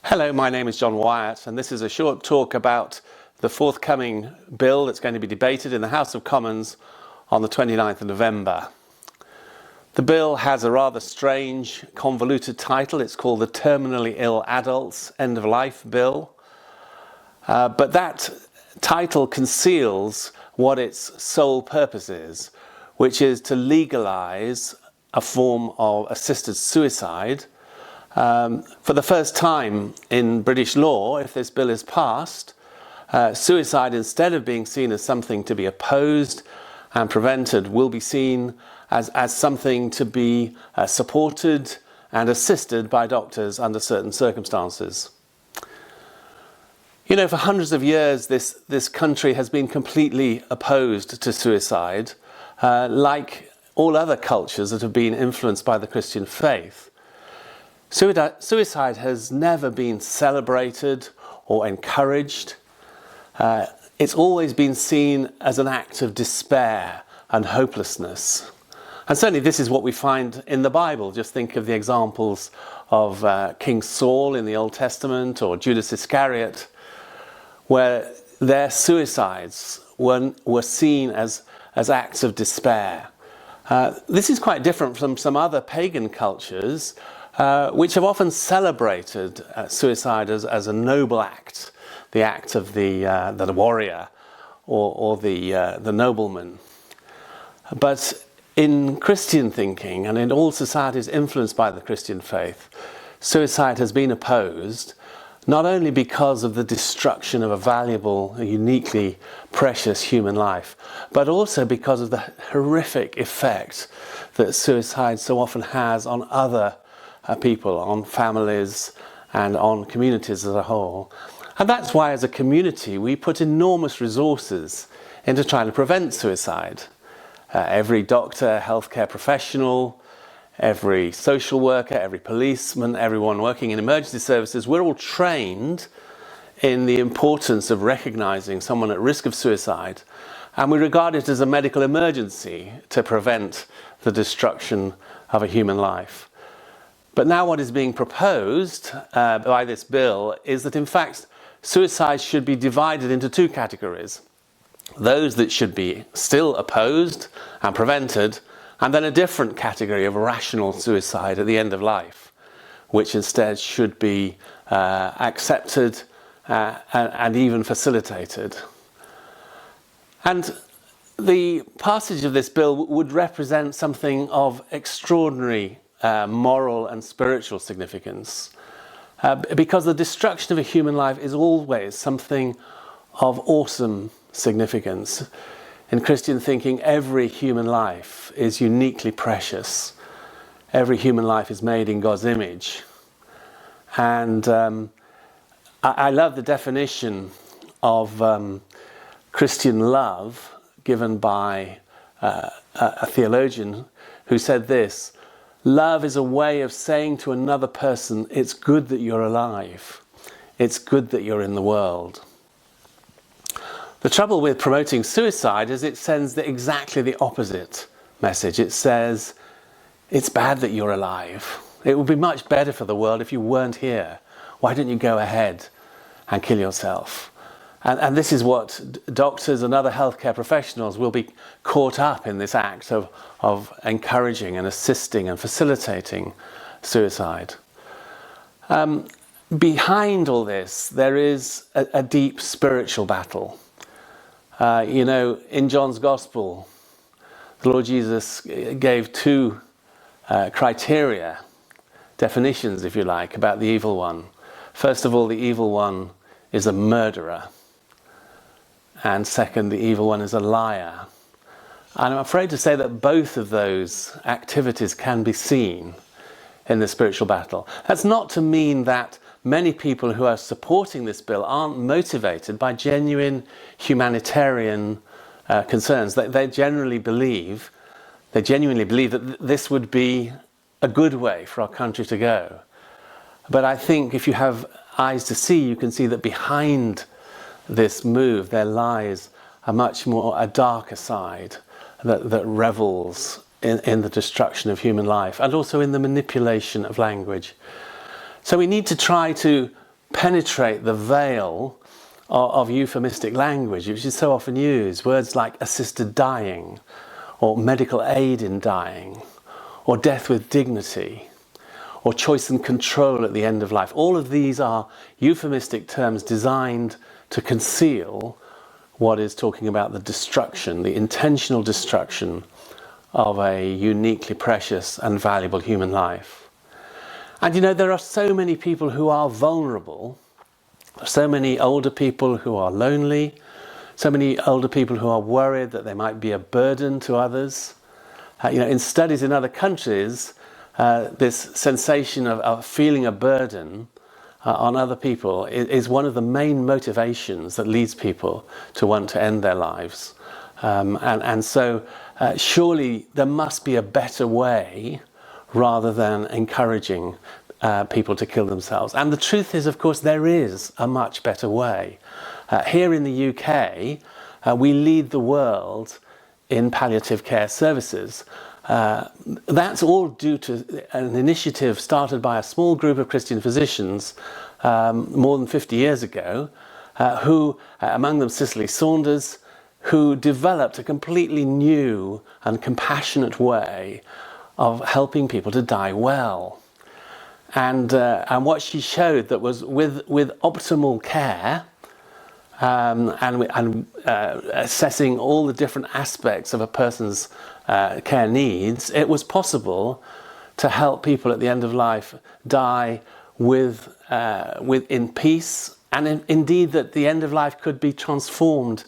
Hello, my name is John Wyatt, and this is a short talk about the forthcoming bill that's going to be debated in the House of Commons on the 29th of November. The bill has a rather strange, convoluted title. It's called the Terminally Ill Adults End of Life Bill. But that title conceals what its sole purpose is, which is to legalise a form of assisted suicide. For the first time in British law, if this bill is passed, suicide, instead of being seen as something to be opposed and prevented, will be seen as something to be supported and assisted by doctors under certain circumstances. You know, for hundreds of years, this country has been completely opposed to suicide, like all other cultures that have been influenced by the Christian faith. Suicide has never been celebrated or encouraged. It's always been seen as an act of despair and hopelessness. And certainly this is what we find in the Bible. Just think of the examples of King Saul in the Old Testament or Judas Iscariot, where their suicides were seen as acts of despair. This is quite different from some other pagan cultures which have often celebrated suicide as a noble act, the act of the warrior or the nobleman. But in Christian thinking, and in all societies influenced by the Christian faith, suicide has been opposed, not only because of the destruction of a valuable, uniquely precious human life, but also because of the horrific effect that suicide so often has on other people, on families and on communities as a whole. And that's why as a community we put enormous resources into trying to prevent suicide. Every doctor, healthcare professional, every social worker, every policeman, everyone working in emergency services, we're all trained in the importance of recognising someone at risk of suicide, and we regard it as a medical emergency to prevent the destruction of a human life. But now what is being proposed by this bill is that in fact suicide should be divided into two categories. Those that should be still opposed and prevented, and then a different category of rational suicide at the end of life, which instead should be accepted and even facilitated. And the passage of this bill would represent something of extraordinary moral and spiritual significance, because the destruction of a human life is always something of awesome significance. In Christian thinking, every human life is uniquely precious. Every human life is made in God's image. And I love the definition of Christian love given by a theologian who said this: love is a way of saying to another person, it's good that you're alive. It's good that you're in the world. The trouble with promoting suicide is it sends exactly the opposite message. It says, it's bad that you're alive. It would be much better for the world if you weren't here. Why don't you go ahead and kill yourself? And this is what doctors and other healthcare professionals will be caught up in, this act of encouraging and assisting and facilitating suicide. Behind all this, there is a deep spiritual battle. You know, in John's Gospel, the Lord Jesus gave two criteria, definitions, if you like, about the evil one. First of all, the evil one is a murderer. And second, the evil one is a liar. And I'm afraid to say that both of those activities can be seen in the spiritual battle. That's not to mean that many people who are supporting this bill aren't motivated by genuine humanitarian concerns. They genuinely believe that this would be a good way for our country to go. But I think if you have eyes to see, you can see that behind this move there lies a darker side that revels in the destruction of human life and also in the manipulation of language. So we need to try to penetrate the veil of euphemistic language, which is so often used. Words like assisted dying, or medical aid in dying, or death with dignity, or choice and control at the end of life. All of these are euphemistic terms designed to conceal what is talking about the destruction, the intentional destruction of a uniquely precious and valuable human life. And you know, there are so many people who are vulnerable, so many older people who are lonely, so many older people who are worried that they might be a burden to others. In studies in other countries, this sensation of feeling a burden on other people is one of the main motivations that leads people to want to end their lives. So surely there must be a better way rather than encouraging people to kill themselves. And the truth is, of course, there is a much better way. Here in the UK, we lead the world in palliative care services. That's all due to an initiative started by a small group of Christian physicians more than 50 years ago, who, among them Cicely Saunders, who developed a completely new and compassionate way of helping people to die well. And what she showed that was with optimal care and assessing all the different aspects of a person's care needs, it was possible to help people at the end of life die in peace, and indeed that the end of life could be transformed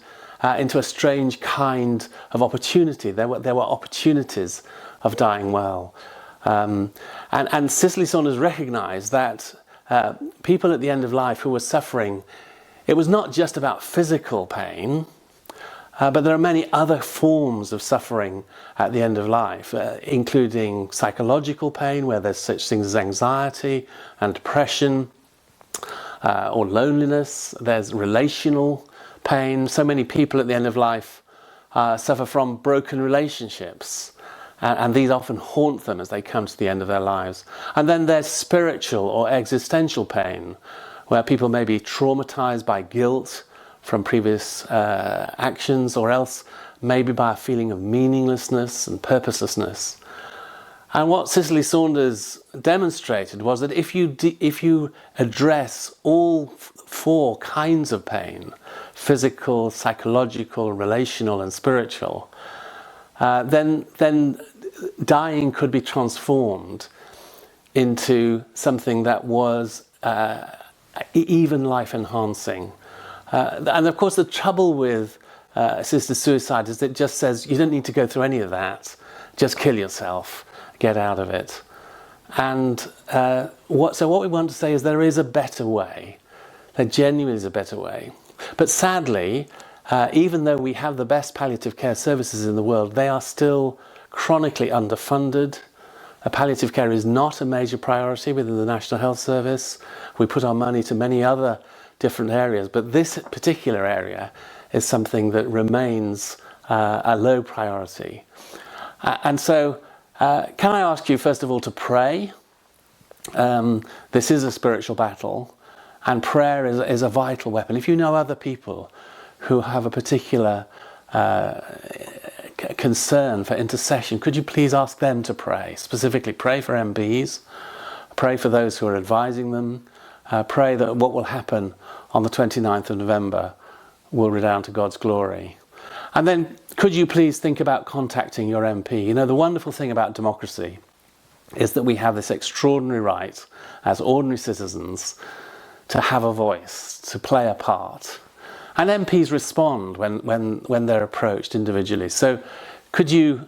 into a strange kind of opportunity. There were opportunities of dying well. And Cicely Saunders recognised that people at the end of life who were suffering, it was not just about physical pain, but there are many other forms of suffering at the end of life, including psychological pain, where there's such things as anxiety and depression, or loneliness. There's relational pain. So many people at the end of life suffer from broken relationships. And these often haunt them as they come to the end of their lives. And then there's spiritual or existential pain, where people may be traumatized by guilt from previous actions, or else maybe by a feeling of meaninglessness and purposelessness. And what Cicely Saunders demonstrated was that if you address all four kinds of pain, physical, psychological, relational and spiritual, then dying could be transformed into something that was even life-enhancing. And of course the trouble with assisted suicide is it just says you don't need to go through any of that, just kill yourself, get out of it. And what we want to say is there is a better way. There genuinely is a better way. But sadly, even though we have the best palliative care services in the world, they are still chronically underfunded. Palliative care is not a major priority within the National Health Service. We put our money to many other different areas, but this particular area is something that remains a low priority. And so, can I ask you first of all to pray? This is a spiritual battle, and prayer is a vital weapon. If you know other people who have a particular concern for intercession, could you please ask them to pray? Specifically, pray for MPs, pray for those who are advising them, pray that what will happen on the 29th of November will redound to God's glory. And then could you please think about contacting your MP? You know, the wonderful thing about democracy is that we have this extraordinary right as ordinary citizens to have a voice, to play a part. And MPs respond when they're approached individually. So could you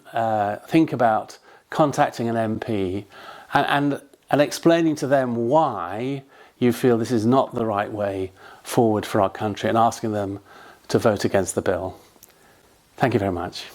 think about contacting an MP and explaining to them why you feel this is not the right way forward for our country, and asking them to vote against the bill? Thank you very much.